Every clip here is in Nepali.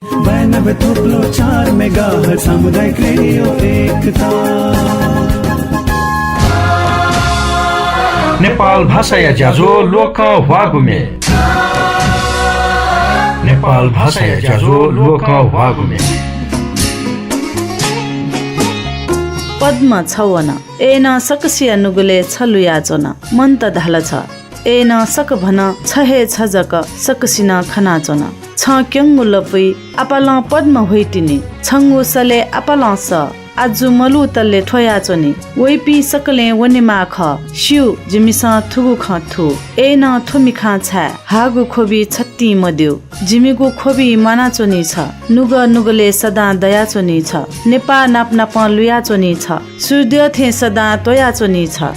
92 थोप्लो 4 मेगाहर्ज सामुदायिक रेडियो एकता। नेपाल भाषा या ज्याझो लोक वागुमे। नेपाल भाषा या ज्याझो लोक वागुमे। पद्म छवन एन सकसिया नुगुले छलुया चोन मन त धाल छ एन सक भन छहे छजक सकसिन खना चोन छ क्यङ्गु लपै आपाल पद्म होइटिनी छङ्गु सले आपाल स आजु मलु तल्ले ठोया चोनी वैपी सकले वनेमा ख शिउ जिमिसा थुगु ख थु एन थुमि खा छ हागु खोबी छत्ती मद्यु जिमिगु खोबी माना चोनी छ नुग नुगले सदा दया चोनी छ नेपा नाप नाप लुया चोनी छ सूर्य थे सदा तोया चोनी छ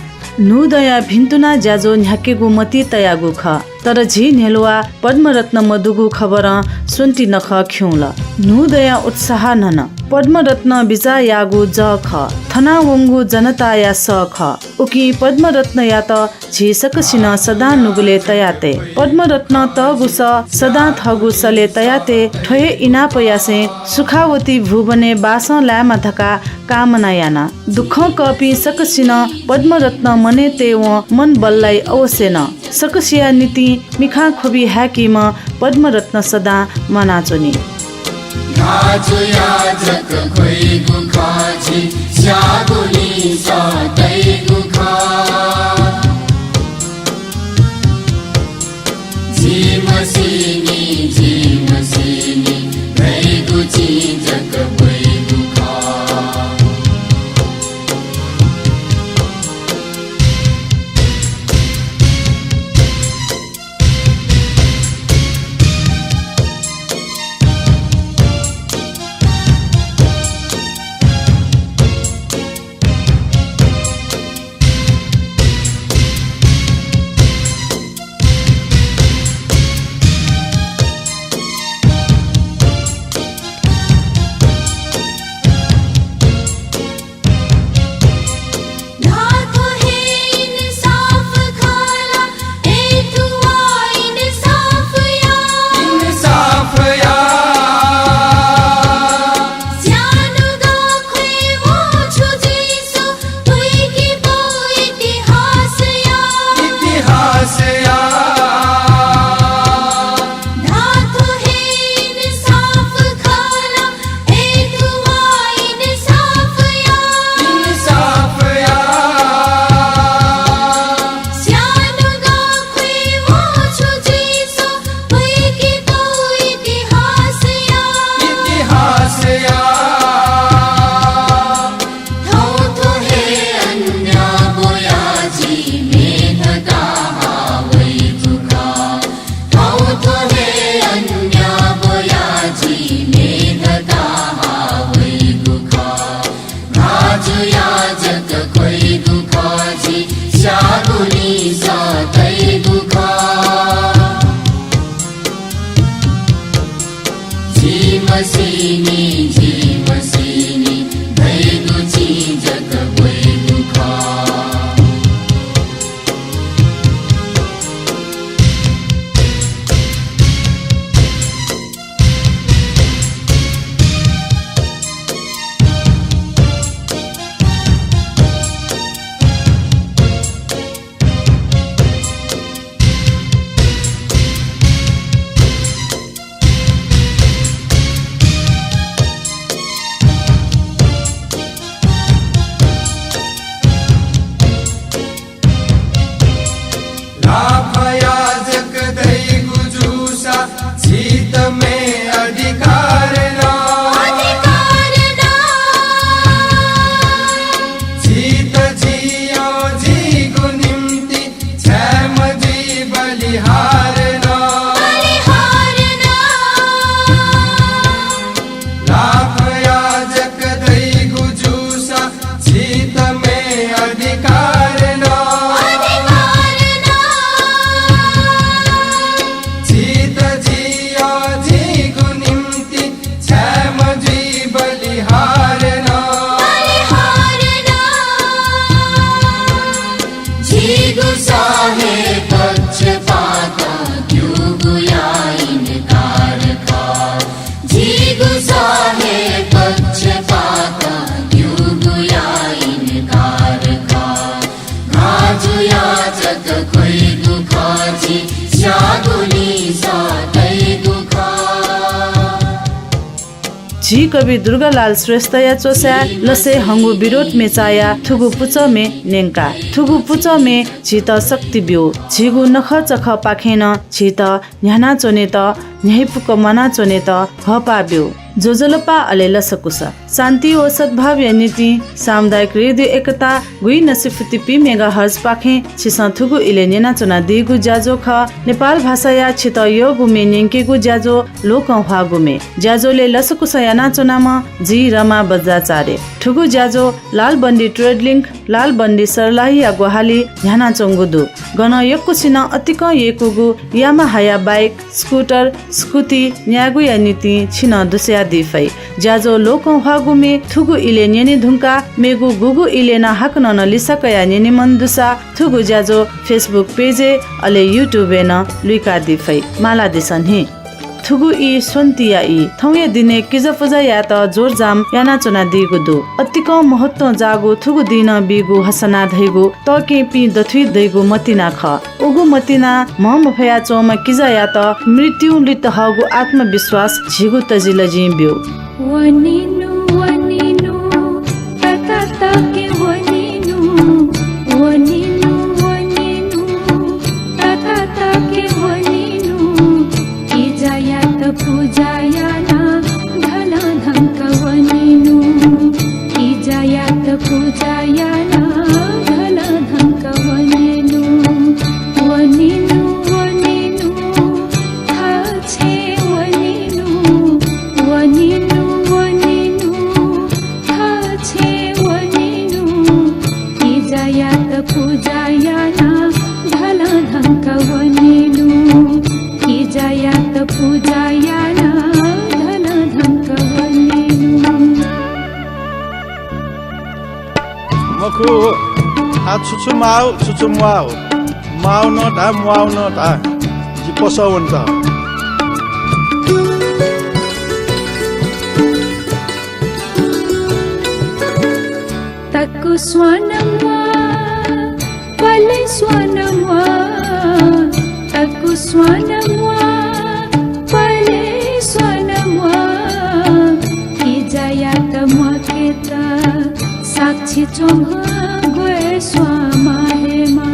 नु दया भिन्तुना ज्याजो न्याकेगु मती तयागु ख तर झी नेलुवा पद्मरत्न मधुगु खबर सुन्ती नख ख्युल नु दया उत्साह नन पद्मरत्न बिजा यागु ज ख थना वंगु जनता या स ख उकी पद्मरत्न या त झिसक सिन सदा नुगुले तयाते पद्मरत्न त गुस सदा थगु सले तयाते ठोये इना पयासे सुखावती भुवने बास ल्यामा धका कामना याना दुख कपि सकसिन पद्मरत्न मने ते मन बल्लाई अवश्य न सकसिया नीति मिखा खोबी ह्याकीमा पद्मरत्न सदा मनाचोनी गाजु याजक खोइ गुखाजी स्यागुनी सदै गुखा झिमसिनी भई गुची जक खोइ गुखा सहे पक्षपात युगुया इनकार का गाजु याचक खोइ दुख जी स्यागुनी सतै दुख जी कवि दुर्गालाल श्रेष्ठ या चोस्या लसे हंगु विरोध में चाया थुगु पुच में नेंका थुगु पुच में छित शक्ति बिउ झिगु नख चख पाखेन छित न्याना चोने त न्याइपुक मना चोने त हपा बिउ जोजलपा अले लसकुस शान्ति ओ सद्भाव या नीति सामुदायिक रेडियो एकता गुई नसिफुति पी मेगा हर्ज पाखे छिसा थुगु इले नेना चोना दिगु ज्याजो ख नेपाल भाषा या छित यो गुमे नेंकेगु ज्याजो लोक हवा गुमे ज्याजोले लसकुस या नाचोनामा जी रमा बज्राचार्य ठुगु ज्याजो लाल बन्दी ट्रेड लिंक लाल बन्दी सरलाही या गोहाली ध्याना चंगुदु गन यक्कु छिन अतिक येकुगु यामा हाया बाइक स्कुटर स्कुटी न्यागु या नीति छिन दुस्या दिफै ज्याजो लोक हागुमे थुगु इले नेने धुंका मेगु गुगु इले ना हक न लिसकया नेने मनदुसा थुगु ज्याजो फेसबुक पेजे अले युट्युब न लुइका दिफै माला दिसन हे थुगु इ सोन्तिया इ थौया दिने किज पुजा या त जोर जाम याना चोना दिगु दु अतिक महत्व जागु थुगु दिन बिगु हसना धैगु त के पि दथुइ दैगु मतिना ख उगु मतिना म फया चोमा किज या त मृत्यु लित हगु आत्मविश्वास झिगु तजिल जिम्ब्यो वनिनु वनिनु तता के वनिनु वनिनु वनिनु तता के वनिनु इजाया त पूजाया ना धन धंक वनिनु इजाया त पूजाया ना धन धंक वनिनु वनिनु वनिनु थाछे वनिनु वनिनु वनिनु थाछे वनिनु इजाया त पूजाया ना धन धंक वनिनु इजाया त पूजाया ना धन धंक वनिनु मखु आ छुछु माउ माउ न ता मुआउ न ता जी पसवन ता तक्कु स्वानम्वा पले स्वानम्वा तक्कु स्वानम्वा पले स्वानम्वा इजाया त मकेत साक्षी चोंग गए स्वामा हेमा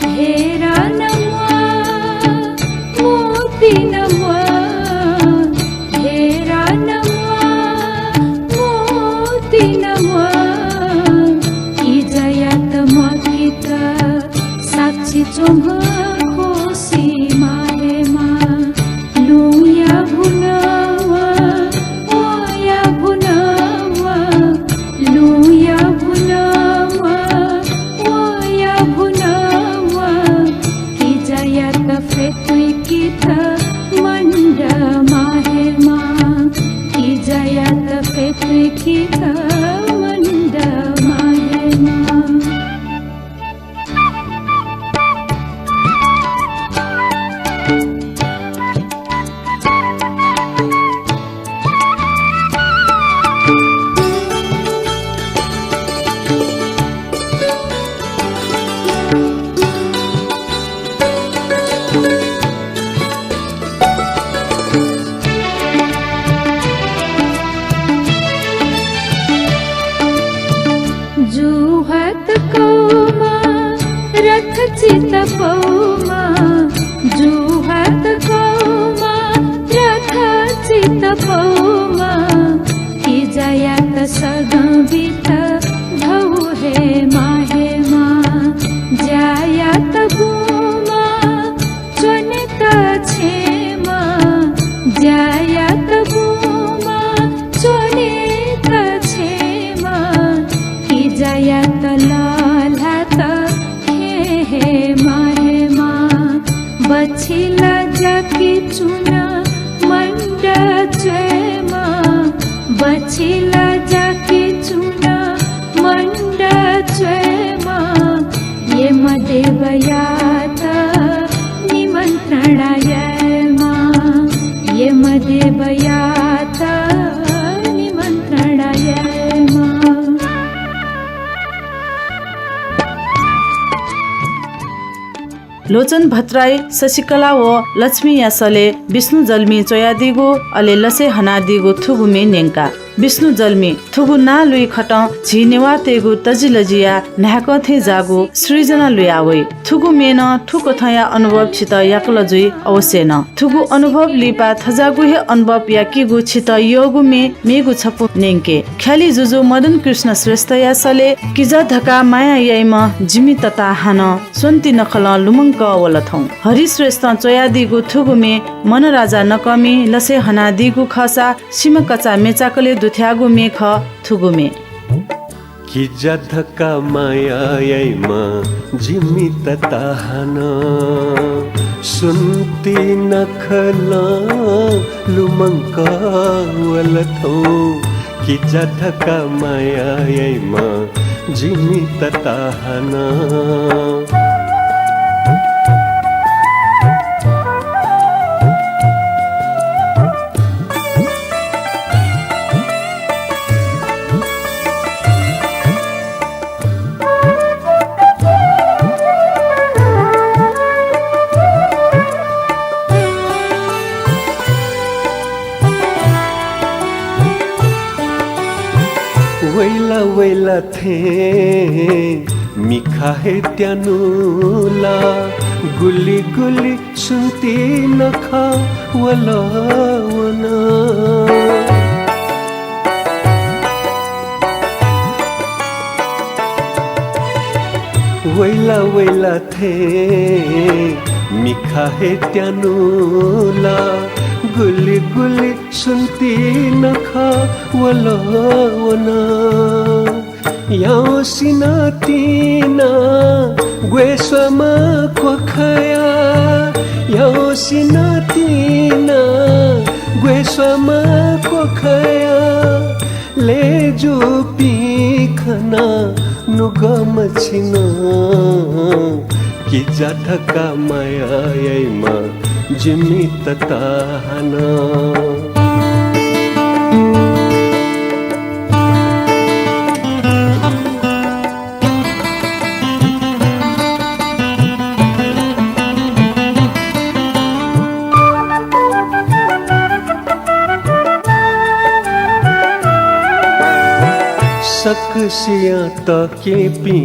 हेरा नम्वा मोती नम्वा हेरा नम्वा मोती नम्वा इजाया त मकेत साक्षी चोंग खोसी माहेमा लुया भुनावा ओया भुनावा लुया भुनावा ओया भुनावा इजाया त फेतुई कित मंड माहेमा इजाया त फेतुई कित मंड माहेमा जुहत कौमा रथ चित पौमा जुहत कौमा रथ चित पौमा इजाया त सगबित धौ हे माहेमा जाया त गुमा चोने त छेमा जाया त गुमा चोने त छेमा इजाया त लाला त हे माहेमा बछिला जाकी चुना मंड चेमा बछिला जाकी चुना मंड चेमा ये मदेवयात निमंत्रणायमा ये मदेवयात लोचन भट्टराई शशिकला व लक्ष्मी यासले विष्णु जल्मी चोयादिगो अले लसे हनादिगो थुगुमे नेङ्का विष्णु जल्मी थुगु ना लुई खट झिनेवा तेगु तजिलजिया न्याक थे जागु सृजना लुयावै थुगु मेन ठुक थया अनुभव छित याकल जुई अवश्य न थुगु अनुभव लिपा थजागु हे अनुभव याकिगु छित योगु मेगु छपु नेङ्के ख्याली जुजु मदन कृष्ण श्रेष्ठ यासले किजा धका माया याइमा जिमी तता हान सुन्ती नखल लुमङ्क वलथौ हरि श्रेष्ठ चोयादिगु थुगुमे मन राजा नकमी लसे हनादिगु खसा सिम कचा मेचाकले दुथ्यागु मेख थुगुमे किजा धका माया याइमा जिमी तता हान सुन्ती नखल लुमङ्क वलथौ किजा धका माया याइमा जिमी तता हान वैला थे मिखा है त्यानुला गुली गुली सुनती नखा वला वना वैला थे मिखा है त्यानुला गुली गुली सुनती नखा वला वना याओ सिना तीना ग्वेस्वमा खोखया याओ सिना तीना ग्वेस्वमा खोखया ले जो पीखना नुगम छिना कि जाधका माया याइमा जिमी तता हाना सकसिया तके पी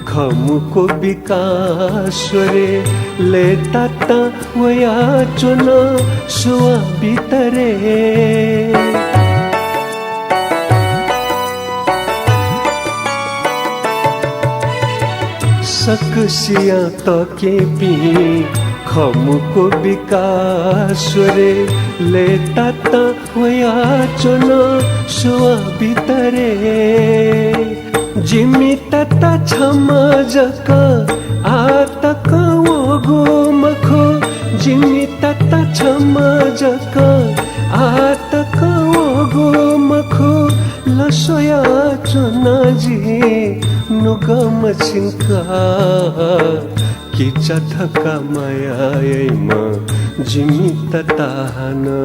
खमुको विकासरे ले ताता वया चुन सुआ बितरे सकसिया तके पी खमुको विकासरे ले ताता वया चुन सुआ बितरे जिमी तता छमा जक आतक वो मखो जिमी तता छमा जक आतक वो मखो लसोया चुनाजी नुगम छिंका कि चधका माया याइमा जिमी तता हाना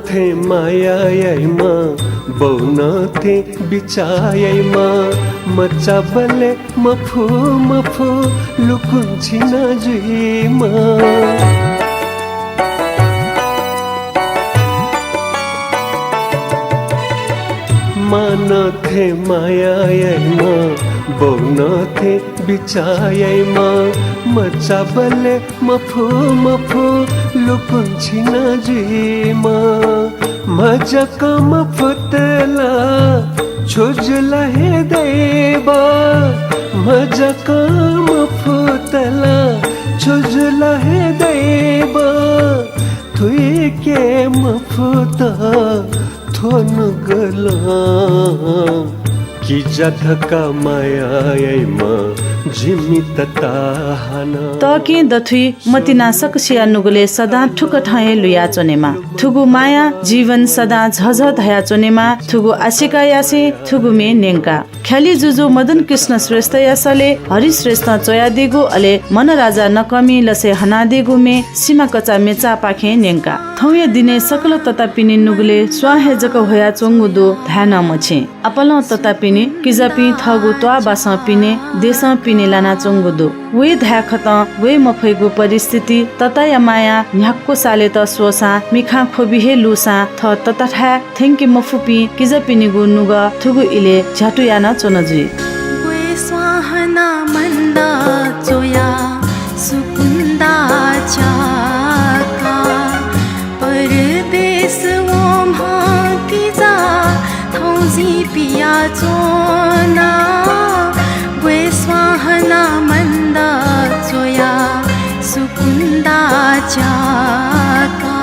थे माया याइमा बौन थे बिचायमा मचा बले मफु मफु लुकुन्छिना जुइमा मान थे माया याइमा बौन थे बिचायमा मचा बले मफु मफु लुकुन्छिना जुइमा मजक मफुतला छुजला हे देवा मजक मफुतला छुजला हे देवा तुई के मफुता थोन गला कि जधका मायायमा जिमी तताहना तके दथुई मतिना सकसिया नुगुले सदा ठुक ठए लुया चोनेमा थुगु माया जीवन सदा झझ धया चोनेमा थुगु आशिका यासे थुगु मे नेंका ख्याली जुजु मदन कृष्ण श्रेष्ठ यासले हरि श्रेष्ठ चोया दिगु अले मन राजा नकमी लसे हना दिगु मे सीमा कचा मेचा पाखे नेंका थौये दिने सकल तता पिने नुगुले स्वाहे जक होया चोंगुदो ध्यान मछे अपल तता पिने किजपि थगु त्वा बास पिने देश पिने लाना चोंगुदो वे ध्या खत वे मफैगु परिस्थिति तता या माया न्याक्को साले त सोसा मिखा खोबिहे लुसा थ तता ठा थेंकि मफुपि किजपिनिगु नुग थुगु इले झ्याटु याना चोनजी वे स्वाहना मन्दा चोया सुकुन्दा चाका परदेश ओम तिजा थौजी पिया चोना वे स्वाहना मन्दा चोया सुकुन्दा चाका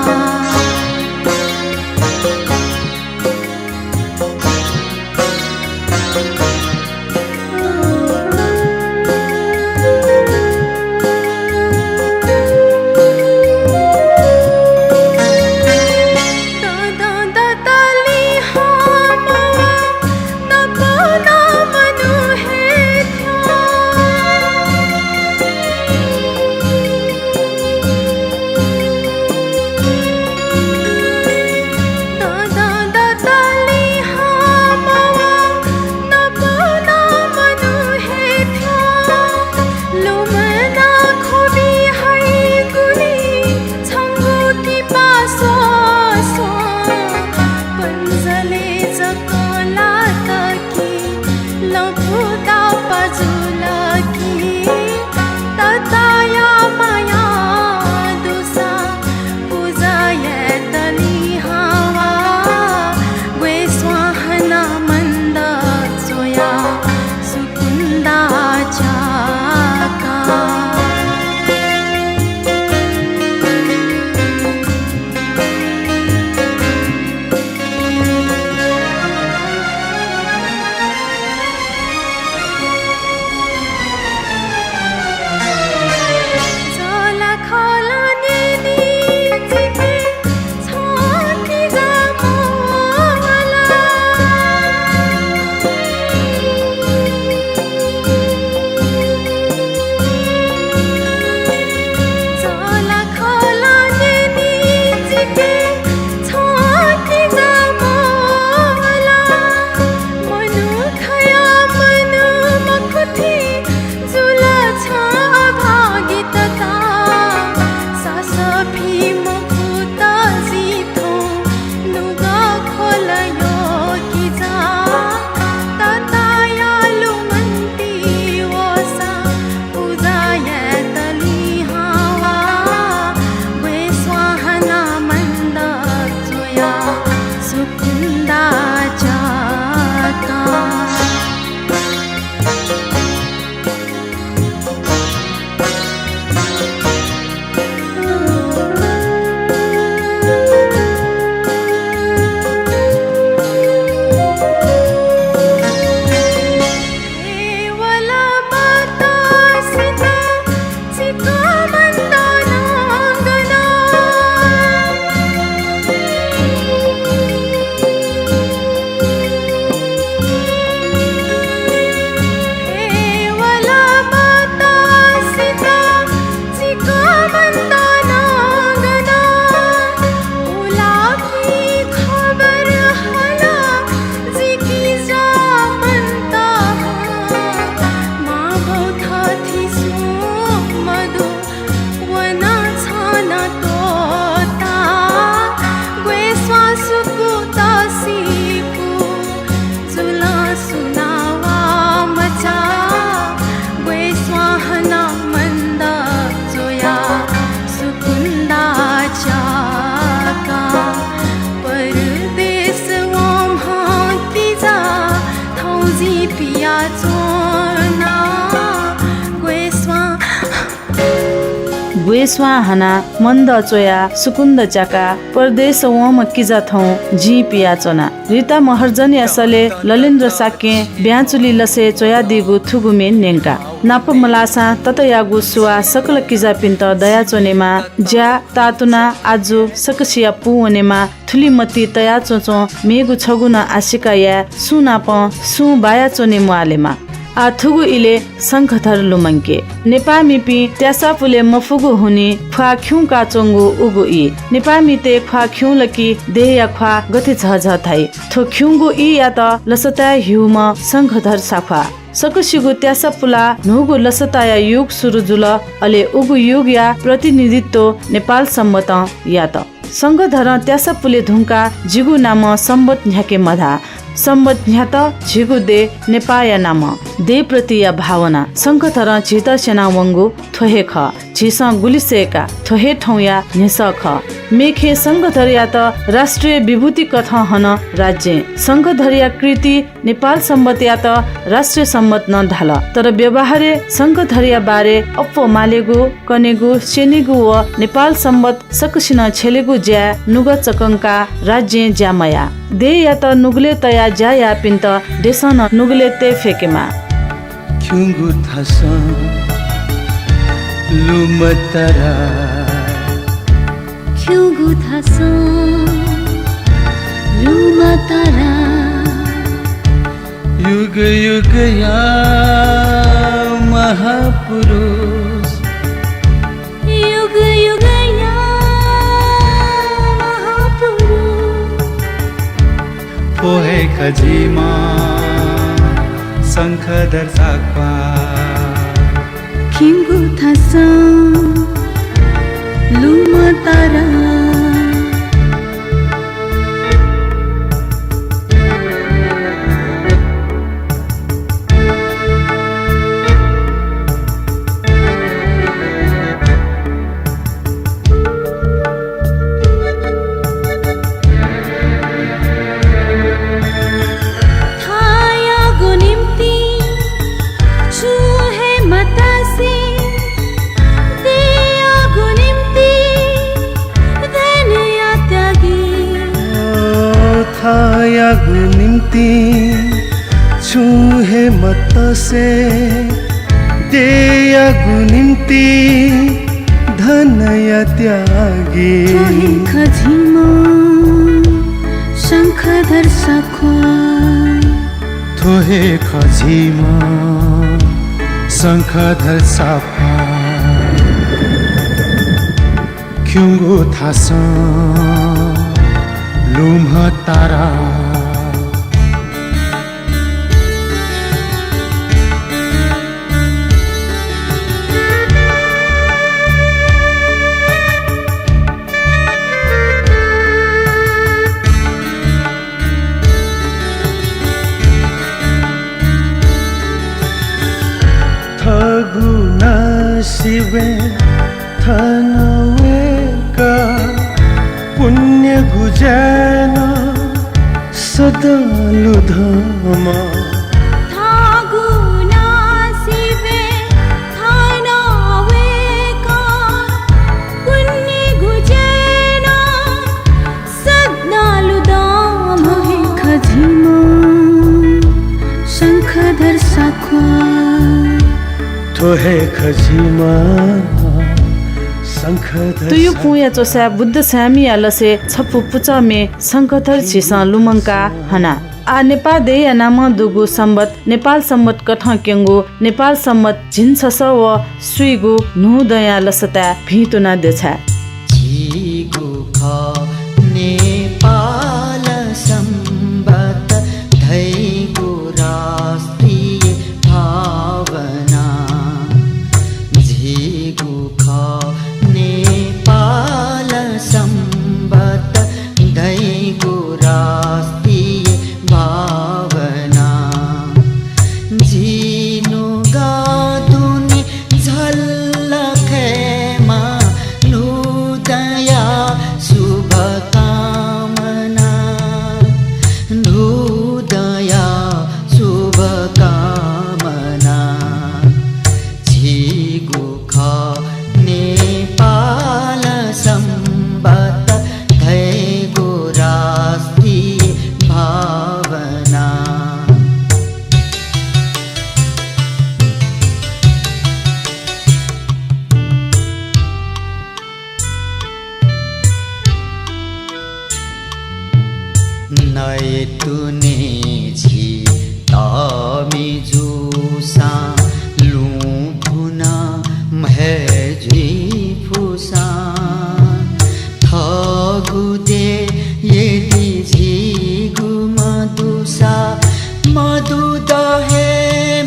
गुएस्वा हना मन्द चोया सुकुन्द चाका परदेश वम किजा थौ जी पिया चोना रिता महर्जन यासले ललिन्द्र साके ब्याचुली लसे चोया दिगु थुगुमे नेंका नाप मलासा तत यागु सुवा सकल किजा पिन्त दया चोनेमा ज्या तातुना आजु सकसिया पुवनेमा थुली मती तया चोचो मेगु छगुना आशिका या सुनाप सु बाया चोने मुआलेमा आथुगु इले शंखधर लुमंके नेपामी पि त्यासा पुले मफुगु हुने ख्वा ख्यु का चोंगु उगु इ नेपामी ते ख्वा ख्यु लकी देया ख्वा गति झझ थाइ थो ख्युगु इ या त लसता हिउम शंखधर साखा सकसिगु त्यासा पुला नुगु लसताया युग सुरु जुल अले उगु युग या प्रतिनिधित्व नेपाल सम्मत या त संघधर त्यासा पुले धुंका जिगु नाम सम्बत न्याके मधा सम्बत न्यात झिगु दे नेपाया नाम दे प्रतिया भावना शंखधर झित सेना वंगु थोहे ख झिस गुलिसेका थोहे ठौया नेस ख मेखे शंखधर या त राष्ट्रिय विभूति कथा हन राज्य शंखधरिया कृति नेपाल सम्बत या त राष्ट्रिय सम्बत न ढाल तर व्यवहारे शंखधरिया बारे अप्पो मालेगु कनेगु सेनेगु व नेपाल सम्बत सकसिन छेलेगु ज्या नुग चकंका राज्य ज्यामया दे या त नुगले तया ज्या या पिन्त देशन नुगले ते फेकेमा ख्युंगु थासा लुमतरा ख्युगु थासा लुमतरा युग युग या महापुरुष युग युग या महापुरुष पोहे खजीमा शंखधर साक्वा ख्युगु थासा लुमतरा यागु निम्ति छुहे मत से दे यागु निम्ति धनया त्यागी थोहे खजिमा शंखधर साखो थोहे खजिमा शंखधर साफा ख्युंगु थासा लुम्ह तारा थगुना शिवे थनवे का पुण्य गुजैन सदालु धामा थागुना शिवे थानावे का पुण्य गुजैन सदालु धामा थोहे खजिमा शंखधर साखो थोहे खजिमा तुयु पुया चोसा बुद्ध सामी आलसे छपु पुचमे शंखधर छिसा लुमंका हना आ नेपाल दे या नाम दुगु सम्बत नेपाल सम्बत कठ केंगु नेपाल सम्बत झिनछस व सुइगु नु दया लसता भितुना देछा झिगु ख नेपाल सम्बत धैगु राष्ट्रिय भावना झिगु ख नेपाल सम्बत धैगु राष्ट्रिय भावना झिनु गादुनी झल्लखेमा नुदया शुभकामना नुदया शुभकामना झिगु ख नेपाल तूने जी तामी जूसा लू भुना महजी फुसा थगुदे यदि झिगु मधुसा मधु दहे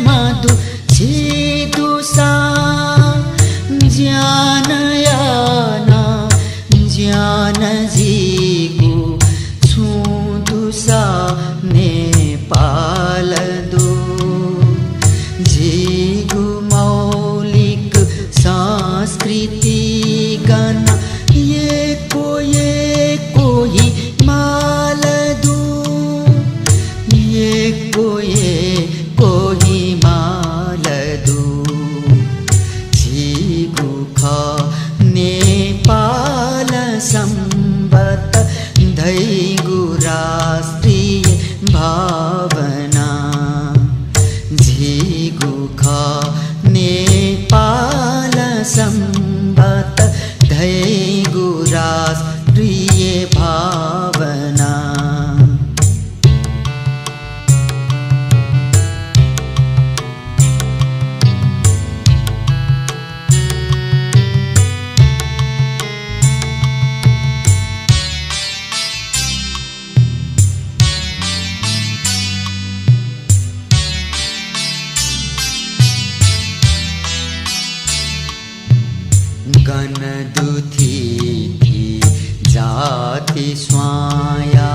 मधु छिदुसा ज्ञान याना ज्ञान जीगु छुदुसा नेपाल दो जीगु मौलिक संस्कृति गण ये कोई माल दो ये कोई माल दो जीगु ख नेपाल संबत धैगु राष्ट्रिय भावना झिगु ख नेपाल संबत धैगु राष्ट्रिय भावना गणदुथी जाति स्वाया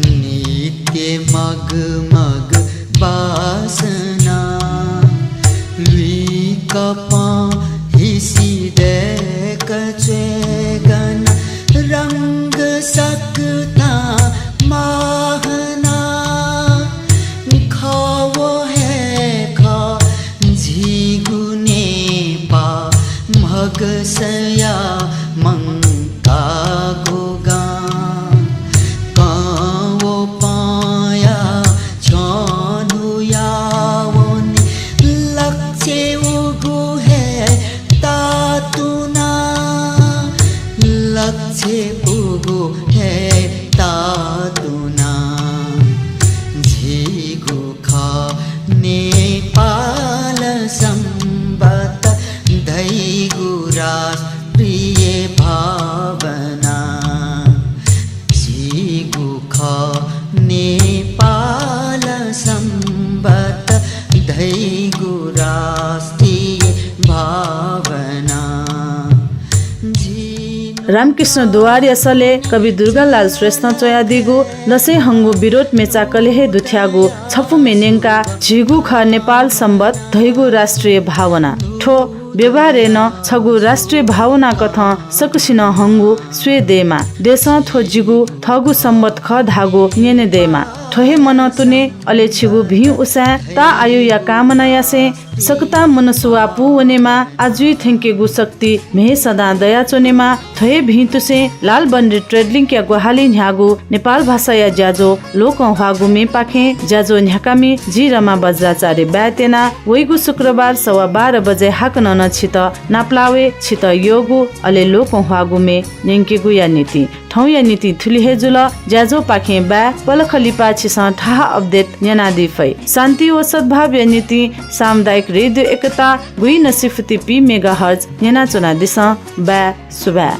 नित्य मग मग वासना लुई कपा हिसी दे कचे गण रंग सकता माहना खाओ है खा झिगुने पा मगसया मंका गोगा कावो पाया छानुयावोनी लक्ष्य उगु है तातुना लक्ष्य उगु है तातुना झिगु खा नेपाल संबत धैगु राष्ट्रिय भावना झिगु ख नेपाल संबत धैगु राष्ट्रिय भावना रामकृष्ण दुवार्यसले कवि दुर्गालाल श्रेष्ठ चोयादिगु दशै हंगु विरोध मेचा कलेहे दुथ्यागु छपु मेनेङका झिगु ख नेपाल सम्बत धैगु राष्ट्रिय भावना ठो व्यवहारेन छगु राष्ट्रिय भावना कथ सकुसिन हंगु स्वे देमा देश थो जिगु थगु सम्बत ख धागु नेने देमा ठोहे मन तुने अले छिगु भिउ उसा ता आयु या कामना यासे सकता मनसुवा पुवनेमा आजुई थेंकेगु शक्ति मेहे सदा दया चोनेमा थये भितुसे लाल बन्डी ट्रेडलिङ क्या गुहाली न्यागु नेपाल भाषा या ज्याजो लोक हागु मे पाखे ज्याजो न्याकामी जी रमा बज्राचार्य ब्यातेना वैगु शुक्रबार 12:15 बजे हाक न छित नाप्लावे छित योगु अले लोक हागु मे नेंकेगु या नीति ठौ या नीति थुली हेजुल ज्याजो पाखे बा पलखलिपा छिसा थाहा अपडेट न्यानादि फै शान्ति व सद्भाव या नीति सामुदायिक रेडियो एकता गुई नसिफती पी मेगाहर्ज न्याना चुना दिस बा सुबा